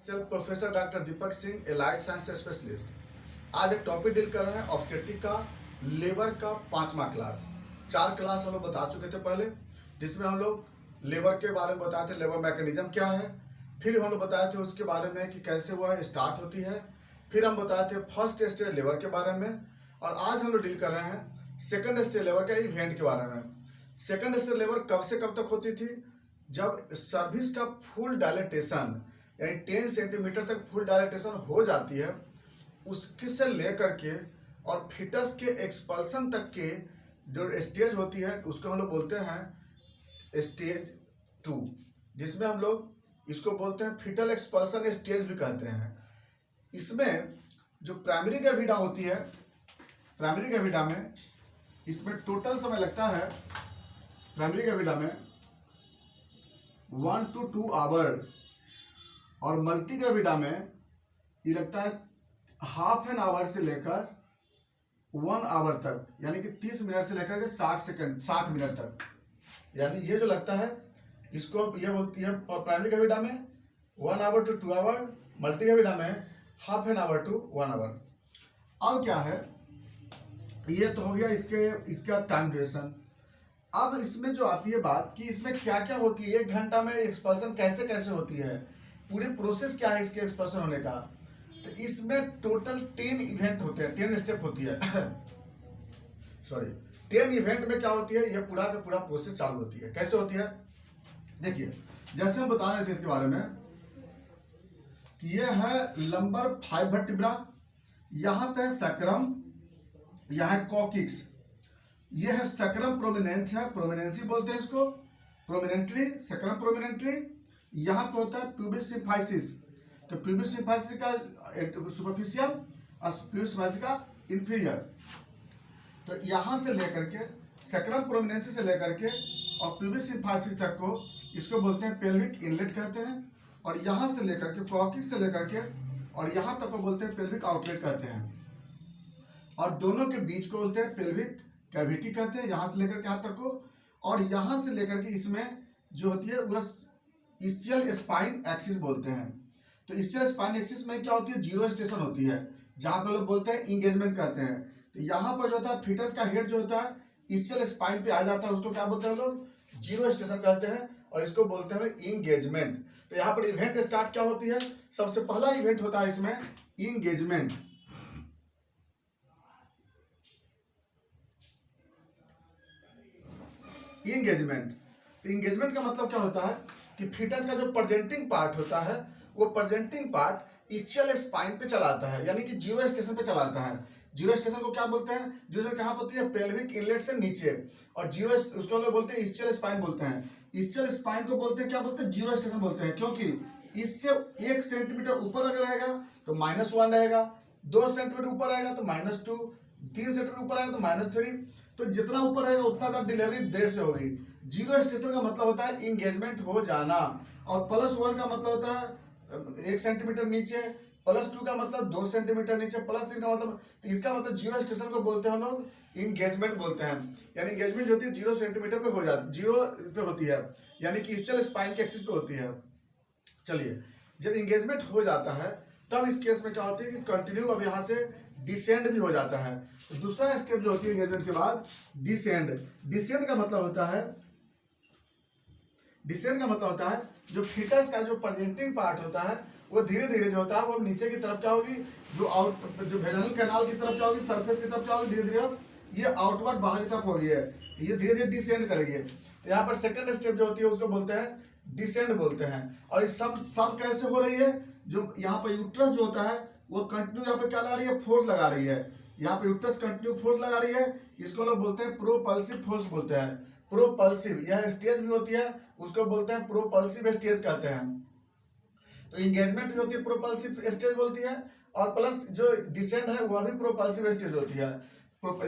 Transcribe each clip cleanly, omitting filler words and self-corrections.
Self professor doctor Deepak Singh, allied science specialist. आज एक topic deal कर रहे हैं ऑब्स्टेट्रिक का, लेबर का 5वां क्लास। 4 क्लास हम लोग बता चुके थे पहले, जिसमें हम लोग लेबर के बारे में बताए थे, लेबर मैकेनिज्म क्या है। फिर हम लोग बताए थे उसके बारे में कि कैसे वह स्टार्ट होती है। फिर हम बताए थे फर्स्ट स्टेज लेबर के बारे में। और आज हम लोग डील कर रहे हैं सेकंड स्टेज लेबर के इवेंट के बारे में। सेकंड स्टेज लेबर कब से कब तक होती थी? जब सर्विस का फुल डायलेटेशन यानी 10 सेंटीमीटर तक फुल डायलेटेशन हो जाती है, उसके से लेकर के और फिटस के एक्सपल्सन तक के जो स्टेज होती है उसको हम लोग बोलते हैं स्टेज 2, जिसमें हम लोग इसको बोलते हैं फिटल एक्सपल्सन स्टेज भी कहते हैं। इसमें जो प्राइमरी ग्रेविडा होती है, प्राइमरी ग्रेविडा में इसमें टोटल समय लगता है प्राइमरी ग्रेविडा में 1 to 2 आवर, और मल्टी ग्रेविडा में ये लगता है हाफ एन आवर से लेकर 1 आवर तक, यानी कि 30 मिनट से लेकर के 60 मिनट तक। यानी ये जो लगता है इसको ये बोलती है प्राइमरी ग्रेविडा में 1 hour to 2 hour, multi gravida में half an hour to 1 hour. अब क्या है, ये तो हो गया इसका टाइम ड्यूरेशन। अब इसमें जो आती है बात कि इसमें क्या क्या होती है, 1 घंटा में एक्सपल्सन कैसे कैसे होती है, पूरी प्रोसेस क्या है इसके एक्सपल्सन होने का। तो इसमें टोटल 10 इवेंट होते हैं, 10 स्टेप होती है सॉरी 10 इवेंट में क्या होती है, ये पूरा का पूरा प्रोसेस चालू होती है। कैसे होती है देखिए, जैसे हम बता रहे थे इसके बारे में कि ये है लंबर 5 वर्टिब्रा, यहाँ पे है सक्रम, यहाँ है कॉकिक्स, ये है सक्रम प्रोमिनेंट है, प्रोमिनेंसी बोलते हैं इसको, प्रोमिनेंट्री, सक्रम प्रोमिनेंट्री। यहाँ पे होता है प्यूबिस सिम्फाइसिस, तो प्यूबिस सिम्फाइसिस का सुपरफिशियल और प्यूबिस सिम्फाइसिस का इंफीरियर। तो यहाँ से लेकर के सक्रम प्रोमिनेंसी से लेकर के और प्यूबिस सिम्फाइसिस तक को इसको बोलते हैं पेल्विक इनलेट कहते हैं, और यहाँ से लेकर के कॉकिक्स से लेकर के और यहाँ तक को बोलते हैं पेल्विक आउटलेट कहते हैं, और दोनों के बीच को बोलते हैं पेल्विक कैविटी कहते हैं, यहाँ से लेकर के यहाँ तक को। और यहाँ से लेकर के इसमें जो होती है वह इस्चियल स्पाइन एक्सिस बोलते हैं। तो इस्चियल स्पाइन एक्सिस में क्या होती है, जीरो स्टेशन होती है, जहाँ पे लोग बोलते हैं इंगेजमेंट कहते हैं। तो यहाँ पर जो होता है फिटस का हेड जो होता है इस्चियल स्पाइन पे आ जाता है, उसको क्या बोलते हैं लोग, जीरो स्टेशन कहते हैं, और इसको बोलते हैं इंगेजमेंट। तो यहाँ पर इवेंट स्टार्ट क्या होती है, सबसे पहला इवेंट होता है इसमें इंगेजमेंट। इंगेजमेंट का मतलब क्या होता है कि फिटस का जो प्रेजेंटिंग पार्ट होता है वो प्रेजेंटिंग पार्ट इस्चियल स्पाइन पे चलाता है, यानी कि जीरो स्टेशन पे चलाता है। जीरो स्टेशन को क्या बोलते हैं, जीरो स्टेशन कहाँ होती है, पेल्विक इनलेट से नीचे, और जीरो उसको लोग बोलते हैं इस्चियल स्पाइन बोलते हैं। इस्चियल स्पाइन को बोलते हैं क्या बोलते हैं, जीरो स्टेशन बोलते हैं, क्योंकि इससे 1 सेंटीमीटर ऊपर अगर रहेगा तो -1 रहेगा, 2 सेंटीमीटर ऊपर रहेगा तो -2, 3 सेंटीमीटर ऊपर आएगा तो -3। तो जितना ऊपर रहेगा उतना ज्यादा डिलीवरी देर से होगी। जीरो स्टेशन का मतलब होता है इंगेजमेंट हो जाना, और +1 का मतलब होता है 1 सेंटीमीटर नीचे, +2 का मतलब 2 सेंटीमीटर नीचे, +3 का मतलब, तो इसका मतलब जीरो स्टेशन को बोलते हैं हम लोग इंगेजमेंट बोलते हैं। यानी इंगेजमेंट होती है 0 सेंटीमीटर पे हो जाती, 0 पे होती है, यानी कि इस्चियल स्पाइन के एक्सिस पे होती है। चलिए, जब इंगेजमेंट हो जाता है तब इस केस में क्या होती है कि कंटिन्यू अब यहाँ से डिसेंड भी हो जाता है। तो दूसरा स्टेप जो होती है इंगेजमेंट के बाद डिसेंड। डिसेंड का मतलब होता है, डिसेंड का मतलब होता है जो फिटस का जो प्रेजेंटिंग पार्ट होता है वो धीरे धीरे जो होता है वो नीचे की तरफ क्या होगी, जो वेजाइनल कैनाल की तरफ क्या होगी, सरफेस की तरफ क्या होगी, धीरे धीरे अब ये आउटवर्ड बाहर की तरफ होगी है, ये धीरे धीरे डिसेंड करेगी। तो यहाँ पर सेकंड स्टेप जो होती है उसको बोलते हैं डिसेंड बोलते हैं। और ये सब कैसे हो रही है, जो यहाँ पर यूट्रस जो होता है वो कंटिन्यू यहाँ पे क्या लगा रही है, फोर्स लगा रही है, यहाँ पे यूट्रस कंटिन्यू फोर्स लगा रही है, इसको लोग बोलते हैं प्रोपल्सिव फोर्स बोलते हैं। प्रोपल्सिव यह स्टेज भी होती है, उसको बोलते हैं प्रोपल्सिव स्टेज कहते हैं। तो इंगेजमेंट भी होती है प्रोपल्सिव स्टेज बोलती है, और प्लस जो डिसेंड है वह भी प्रोपल्सिव स्टेज होती है।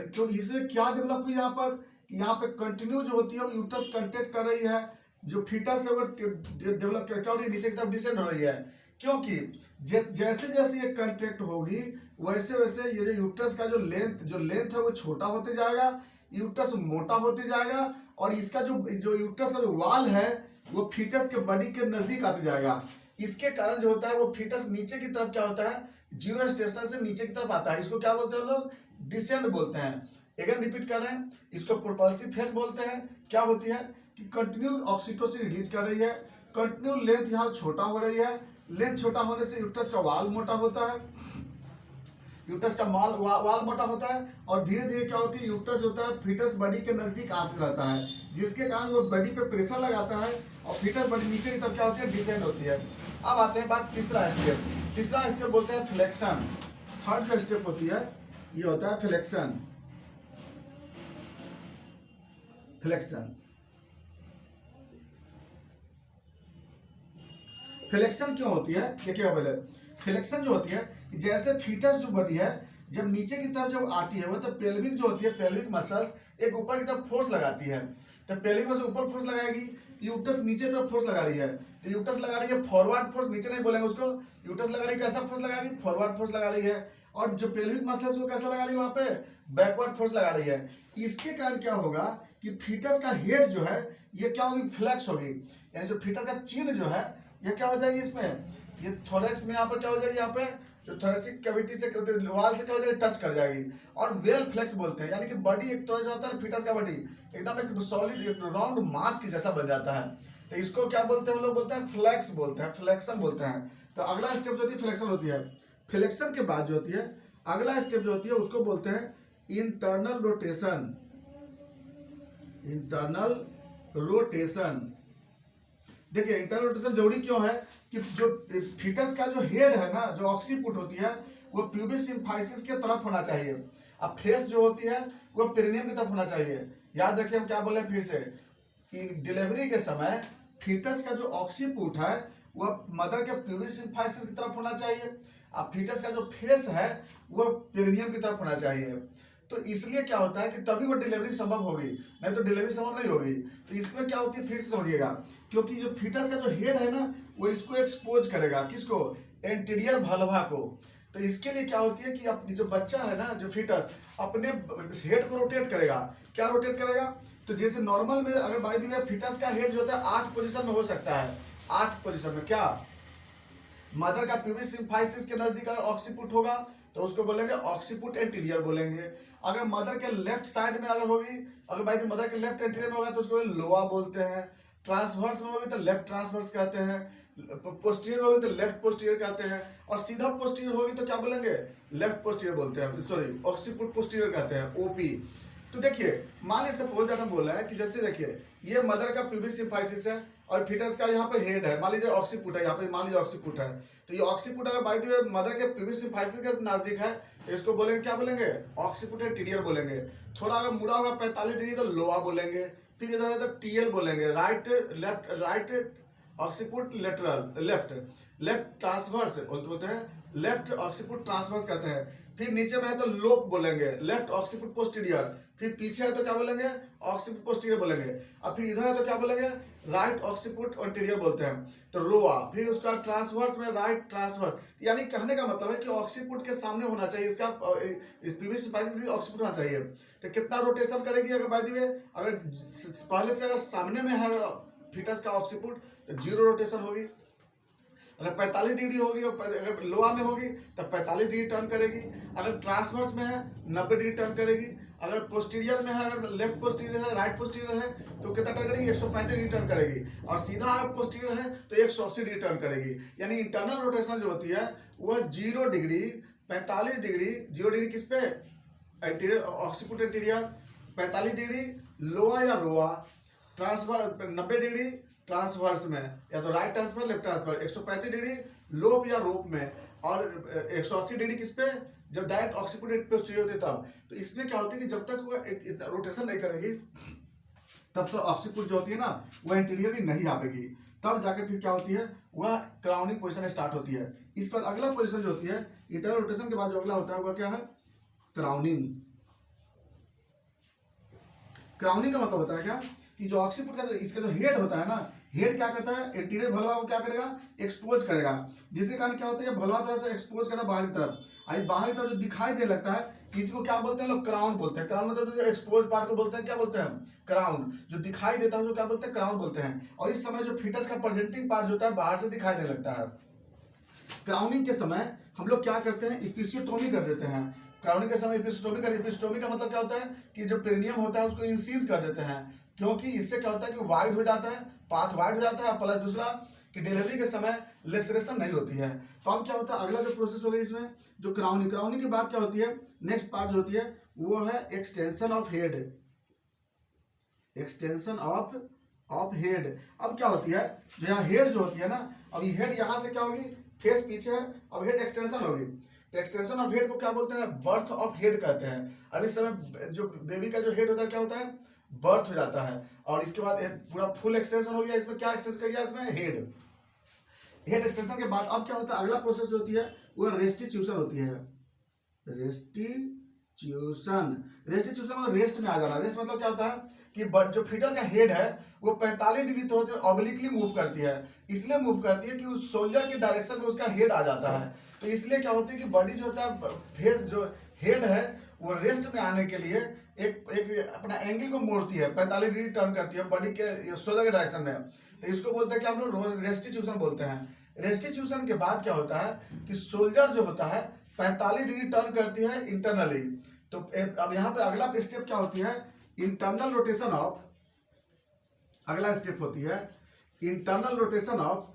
तो इसमें क्या डेवलप हुई यहाँ पर, यहाँ पे कंटिन्यू जो होती है वो यूट्रस कंटेक्ट कर रही है, जो फिटस है वो डेवलप क्या हो रही है, नीचे की तरफ डिसेंड हो रही है, क्योंकि जैसे जैसे ये कंट्रैक्ट होगी वैसे वैसे ये जो यूट्रस का जो लेंथ है वो छोटा होते जाएगा, यूट्रस मोटा होते जाएगा, और इसका जो यूट्रस का जो वाल है वो फीटस के बॉडी के नजदीक आते जाएगा। इसके कारण जो होता है वो फीटस नीचे की तरफ क्या होता है, जीरो स्टेशन से नीचे की तरफ आता है। इसको क्या बोलते हैं लोग, डिसेंड बोलते हैं। अगेन रिपीट कर रहे हैं, इसको प्रोपल्सिव फेज बोलते हैं। क्या होती है कि कंटिन्यू ऑक्सीटोसिन रिलीज कर रही है, कंटिन्यू लेंथ यहाँ छोटा हो रही है, लेंथ छोटा होने से यूट्रस का वाल मोटा होता है, यूट्रस का वाल मोटा होता है, और धीरे धीरे क्या होती है, यूट्रस होता है फीटस बॉडी के नजदीक आते रहता है, जिसके कारण वो बॉडी पे प्रेशर लगाता है और फीटस बॉडी नीचे की तरफ क्या होती है, डिसेंड होती है। अब आते हैं बात तीसरा स्टेप। तीसरा स्टेप बोलते हैं फ्लेक्शन। थर्ड जो स्टेप होती है ये होता है फ्लेक्शन। फ्लेक्शन फ्लेक्शन क्यों होती है, देखिएगा पहले। फ्लेक्शन जो होती है, जैसे फीटस जो बॉडी है जब नीचे की तरफ जब आती है वो, तो पेल्विक जो होती है, पेल्विक मसल्स एक ऊपर की तरफ फोर्स लगाती है। तो पेल्विक मसल ऊपर फोर्स लगाएगी, यूट्रस नीचे तरफ फोर्स लगा रही है। तो यूट्रस लगा रही है फॉरवर्ड फोर्स, नीचे नहीं बोलेंगे उसको, यूट्रस लगा रही है कैसा फोर्स लगा रही है, फॉरवर्ड फोर्स लगा रही है। और जो पेल्विक मसल्स वो कैसा लगा रही है, वहां पे बैकवर्ड फोर्स लगा रही है। इसके कारण क्या होगा कि फीटस का हेड जो है ये क्या होगी, फ्लेक्स होगी, यानी जो फीटस का चिन्ह जो है ये क्या हो जाएगी, इसमें ये थोरेक्स में यहाँ पर क्या हो जाएगी, यहाँ पे जो थोरेसिक कैविटी से वाल से क्या हो जाएगी, टच कर जाएगी। और वेल फ्लेक्स बोलते हैं, यानी कि बॉडी एक तरह से होता है फीटस का बॉडी एकदम एक सॉलिड एक राउंड मास की जैसा बन जाता है। तो इसको क्या बोलते हैं हम लोग, बोलते हैं फ्लेक्स बोलते हैं, फ्लेक्शन बोलते हैं। तो अगला स्टेप जो होती है फ्लेक्शन होती है। फ्लेक्शन के बाद जो होती है अगला स्टेप जो होती है उसको बोलते हैं इंटरनल रोटेशन। इंटरनल रोटेशन, देखिए इंटरनल रोटेशन जरूरी क्यों है कि जो फीटस का जो हेड है ना, जो ऑक्सीपुट होती है वो प्यूबिस सिम्फाइसिस के तरफ होना चाहिए। अब फेस जो होती है वो पेरिनियम की तरफ होना चाहिए। याद रखिए हम क्या बोले फिर से कि डिलीवरी के समय फीटस का जो ऑक्सीपुट है वह मदर के प्यूबिस सिम्फाइसिस की तरफ होना चाहिए। अब फीटस का जो फेस है वो पेरिनियम की तरफ होना चाहिए। तो इसलिए क्या होता है कि तभी वो डिलीवरी संभव होगी, नहीं तो डिलीवरी संभव नहीं होगी। तो इसमें क्या होती है फिर से समझिएगा, क्योंकि जो फीटस का जो हेड है ना वो इसको एक्सपोज करेगा, किसको, एंटीरियर वल्वा को। तो इसके लिए क्या होती है कि अब जो बच्चा है ना, जो फीटस अपने हेड को रोटेट करेगा। क्या रोटेट करेगा, तो जैसे नॉर्मल में अगर बाय द वे फीटस का हेड जो होता है 8 पोजीशन में हो सकता है। 8 पोजीशन में क्या, मदर का प्यूबिस सिम्फाइसिस के नजदीक अगर ऑक्सीपुट होगा तो उसको बोलेंगे ऑक्सीपुट एंटीरियर बोलेंगे। अगर मदर के लेफ्ट साइड में अगर होगी, अगर बाई मदर के लेफ्ट एंटीरियर में होगा तो उसको लोआ बोलते हैं। ट्रांसवर्स में होगी तो लेफ्ट ट्रांसवर्स कहते हैं, पोस्टीरियर होगी तो लेफ्ट पोस्टीरियर कहते हैं, और सीधा पोस्टीरियर होगी तो क्या बोलेंगे, लेफ्ट पोस्टीरियर बोलते हैं, सॉरी ऑक्सीपुट पोस्टीरियर कहते हैं, ओपी। तो देखिए मान लीजिए सपोज दैट हम बोल रहे हैं कि जैसे देखिए ये मदर का प्यूबिस सिम्फाइसिस है और फीटस का यहाँ पे हेड है, मान लीजिए ऑक्सीपुट है, यहाँ पे मान लीजिए ऑक्सीपुट है। तो ये ऑक्सीपुट अगर बाय द वे मदर के प्यूबिस सिम्फाइसिस के नजदीक है तो इसको बोलेंगे क्या बोलेंगे, ऑक्सीपुट एंटीरियर बोलेंगे। थोड़ा अगर मुड़ा हुआ 45 डिग्री तो लोआ बोलेंगे। फिर इधर है तो टीएल बोलेंगे, right left, right occiput lateral, left left transverse बोलते हैं, लेफ्ट ऑक्सीपुट ट्रांसवर्स कहते हैं। फिर नीचे में है तो लोप बोलेंगे, लेफ्ट ऑक्सीपुट पोस्टीरियर। फिर पीछे है तो क्या बोलेंगे, ऑक्सीपुट पोस्टीरियर बोलेंगे। अब फिर इधर है तो क्या बोलेंगे, राइट ऑक्सीपुट एंटीरियर बोलते हैं, तो रोआ। फिर उसका ट्रांसवर्स में राइट ट्रांसवर्स, यानी कहने का मतलब है कि ऑक्सीपुट के सामने होना चाहिए इसका, इस प्यूबिस सिम्फाइसिस ऑक्सीपुट होना चाहिए। तो कितना रोटेशन करेगी अगर बाय द वे, अगर पहले से अगर सामने में है फीटस का ऑक्सीपुट तो 0 रोटेशन होगी। अगर 45 डिग्री होगी, अगर लोआ में होगी तो 45 डिग्री टर्न करेगी। अगर ट्रांसवर्स में है 90 डिग्री टर्न करेगी। अगर पोस्टीरियर में है, अगर लेफ्ट पोस्टीरियर है, राइट पोस्टीरियर है तो कितना टर्न करेगी, 135 डिग्री टर्न करेगी। और सीधा अगर पोस्टीरियर है तो 180 डिग्री टर्न करेगी। यानी इंटरनल रोटेशन जो होती है वह 0 डिग्री, 45 डिग्री, 0 डिग्री किस पे, एंटीरियर ऑक्सीपुट एंटीरियर, 45 डिग्री लोआ या रोआ, ट्रांसफर 90 डिग्री ट्रांसवर्स में, या तो right transfer left transfer, 135 degree लोप या रोप में, और 180 डिग्री किस पे, जब डायरेक्ट ऑक्सीपुट पोस्टीरियर होती है तब। तो इसमें क्या होती है कि जब तक वो रोटेशन नहीं करेगी तब तो ऑक्सीपुट जो होती है ना वो एंटीरियर भी नहीं आएगी, तब जाकर फिर क्या होती है वह क्राउनिंग पोजीशन स्टार्ट होती है। इस पर अगला पोजीशन जो होती है इंटरनल रोटेशन के बाद जो अगला होता है वह क्या है, क्राउनिंग। क्राउनिंग का मतलब होता है क्या कि जो ऑक्सीपुट का इसका जो हेड होता है ना, हेड क्या करता है, एंटीरियर भलवा को क्या करेगा, एक्सपोज करेगा, जिसके कारण क्या होता है, भलवा थोड़ा सा एक्सपोज करता है बाहरी तरफ। आई बाहरी तरफ जो दिखाई देने लगता है, किसी को क्या बोलते हैं लोग, क्राउन बोलते हैं। क्राउन मतलब जो एक्सपोज पार्ट को बोलते हैं, क्या बोलते हैं, क्राउन। जो दिखाई देता है उसको क्या बोलते हैं, क्राउन बोलते हैं। और इस समय जो फीटस का प्रेजेंटिंग पार्ट होता है बाहर से दिखाई देने लगता है। क्राउनिंग के समय हम लोग क्या करते हैं, इपिसियोटोमी कर देते हैं। क्राउनिंग के समय इपिसियोटोमी का मतलब क्या होता है कि जो पेरिनियम होता है उसको इंसीज कर देते हैं, क्योंकि इससे क्या होता है कि वाइड हो जाता है, पाथ वाइड हो जाता है, प्लस दूसरा कि डिलीवरी के समय लेसरेशन नहीं होती है। तो अब क्या होता है, अगला जो प्रोसेस होगा इसमें, जो क्राउनिंग के बाद क्या होती है, नेक्स्ट पार्ट जो होती है वो है extension of head. Extension of head. अब क्या होती है, जो यहाँ हेड जो होती है ना, अब ये हेड यहाँ से क्या होगी, फेस पीछे है, अब हेड एक्सटेंशन होगी। तो एक्सटेंशन ऑफ हेड को क्या बोलते हैं, बर्थ ऑफ हेड कहते हैं। अब इस समय जो बेबी का जो हेड होता है क्या होता है, बर्थ हो जाता है, और इसके बाद पूरा फुल एक्सटेंशन हो गया। इसमें क्या एक्सटेंशन कर गया, इसमें हेड एक्सटेंशन के बाद अब क्या होता है, अगला प्रोसेस होती है वो रेस्टिट्यूशन होती है। रेस्टिट्यूशन मतलब रेस्ट में आ जाना। रेस्ट मतलब क्या होता है कि जो फीटल का हेड है वो 45 डिग्री तो ऑब्लिकली मूव करती है। इसलिए मूव करती है कि उस सोल्जर के डायरेक्शन में उसका हेड आ जाता है। तो इसलिए क्या होती है कि बॉडी जो होता है, फेस जो हेड है वो रेस्ट में आने के लिए एक अपना एंगल को मोड़ती है, 45 डिग्री टर्न करती है बॉडी के सोल्जर के डायरेक्शन में। तो इसको बोलते हैं कि हम लोग रेस्टिट्यूशन बोलते हैं। रेस्टिट्यूशन के बाद क्या होता है कि सोल्जर जो होता है 45 डिग्री टर्न करती है इंटरनली। तो अब यहाँ पे अगला स्टेप क्या होती है, इंटरनल रोटेशन ऑफ। अगला स्टेप होती है internal rotation of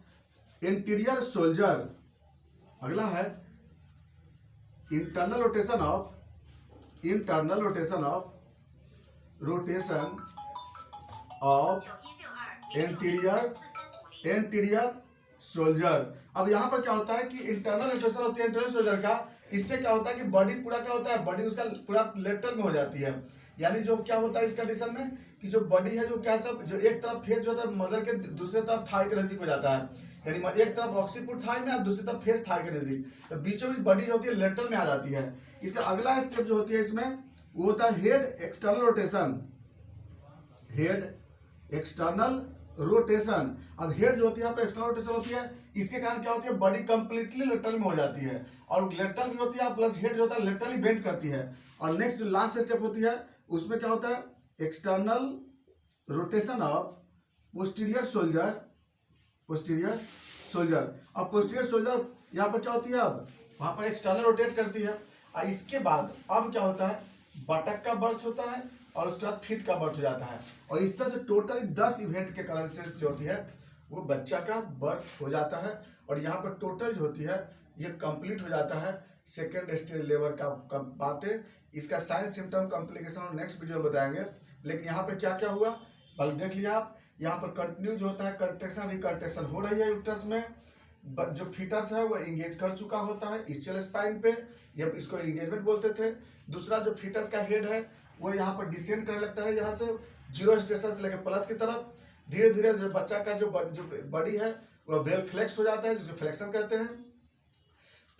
interior soldier. अगला है internal rotation of interior soldier. अब यहां पर क्या होता है कि इंटरनल रोटेशन होती है इंटीरियर सोल्जर का। इससे क्या होता है कि बॉडी पूरा क्या होता है, बॉडी उसका पूरा लेटरल में हो जाती है। यानी जो क्या होता है इस कंडीशन में कि जो बॉडी है जो क्या सब जो एक तरफ फेस जो होता है मदर के, दूसरे तरफ थाई के नजदीक हो जाता है। यानी एक तरफ ऑक्सीपुट थाई में और दूसरी तरफ फेस थाई के नजदीक, तो बीचों बीच बॉडी जो होती है लेटरल में आ जाती है। इसका अगला स्टेप जो होती है इसमें वो होता है हेड एक्सटर्नल रोटेशन। अब हेड जो होती है यहाँ पे एक्सटर्नल रोटेशन होती है, इसके कारण क्या होती है, बॉडी कंप्लीटली लेटरल में हो जाती है, और लेटरल भी होती है प्लस हेड जो होता है लेटरली बेंड करती है। और नेक्स्ट जो लास्ट स्टेप होती है उसमें क्या होता है, external rotation of posterior soldier. अब पोस्टीरियर सोल्जर यहाँ पर क्या होती है, अब वहां पर एक्सटर्नल रोटेट करती है। और इसके बाद अब क्या होता है, बटक का बर्थ होता है और उसके बाद फीट का बर्थ हो जाता है। और इस तरह से टोटली 10 इवेंट के कारण से जो होती है वो बच्चा का बर्थ हो जाता है। और यहाँ पर टोटल जो होती है ये कंप्लीट हो जाता है सेकेंड स्टेज लेबर का बातें। इसका साइंस सिम्टम कॉम्प्लिकेशन और नेक्स्ट वीडियो में बताएंगे। लेकिन यहाँ पर क्या क्या हुआ पहले देख लिया आप। यहाँ पर कंटिन्यू जो होता है कंट्रैक्शन रिकंट्रैक्शन हो रही है यूट्रस में। जो फीटस है वो एंगेज कर चुका होता है इस्चियल स्पाइन पे, ये इसको एंगेजमेंट बोलते थे। दूसरा जो फीटस का हेड है वो यहाँ पर डिसेंड करने लगता है, यहाँ से जीरो स्टेशन से लेकर प्लस की तरफ। धीरे धीरे जो बच्चा का जो बॉडी है वह वेल फ्लेक्स हो जाता है, जिसे फ्लेक्शन कहते हैं।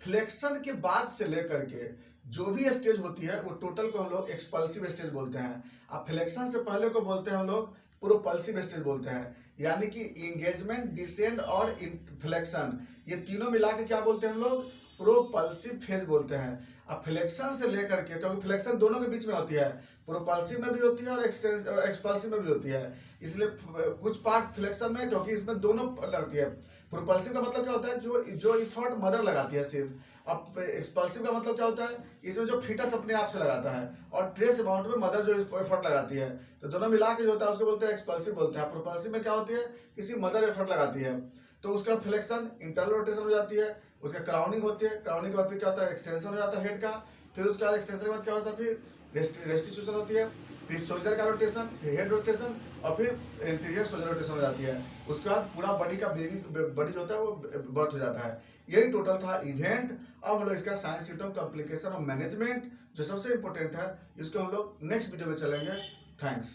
फ्लेक्शन के बाद से लेकर के जो भी स्टेज होती है वो टोटल को हम लोग एक्सपल्सिव स्टेज बोलते हैं। अब फ्लेक्शन से पहले को बोलते हैं हम लोग प्रोपल्सिव स्टेज बोलते हैं। यानी कि एंगेजमेंट, डिसेंड और फ्लेक्शन, ये तीनों मिला के क्या बोलते हैं हम लोग, प्रोपल्सिव फेज बोलते हैं। अब फ्लेक्शन से लेकर के, क्योंकि फ्लेक्शन दोनों के बीच में होती है, प्रोपल्सिव में भी होती है और एक्सपल्सिव में भी होती है। इसलिए कुछ पार्ट फ्लेक्शन में, क्योंकि इसमें दोनों लगती है। प्रोपल्सिव का मतलब क्या होता है, जो इफर्ट मदर लगाती है सिर्फ। अब एक्सपल्सिव का मतलब क्या होता है, इसमें जो फीटस अपने आप से लगाता है, और ट्रेस अमाउंट में मदर जो एफर्ट लगाती है। तो दोनों मिला के जो होता है उसको बोलते हैं एक्सपल्सिव बोलते हैं। प्रोपल्सिव में क्या होती है, किसी मदर एफर्ट लगाती है तो उसका फ्लेक्शन इंटरनल रोटेशन हो जाती है, उसका क्राउनिंग होती है। क्राउनिंग के बाद फिर क्या होता है, एक्सटेंशन हो जाता है हेड का। फिर उसके बाद एक्सटेंशन के बाद क्या होता है, फिर रेस्टिट्यूशन होती है, फिर सोल्जर का रोटेशन, फिर हेड रोटेशन, और फिर इंटीरियर सोल्जर रोटेशन हो जाती है। उसके बाद पूरा बॉडी का बॉडी जो होता है वो बर्थ हो जाता है। यही टोटल था इवेंट। अब हम लोग इसका साइंस सिम्टम कॉम्प्लिकेशन और मैनेजमेंट जो सबसे इंपॉर्टेंट है इसको हम लोग नेक्स्ट वीडियो में चलेंगे। थैंक्स।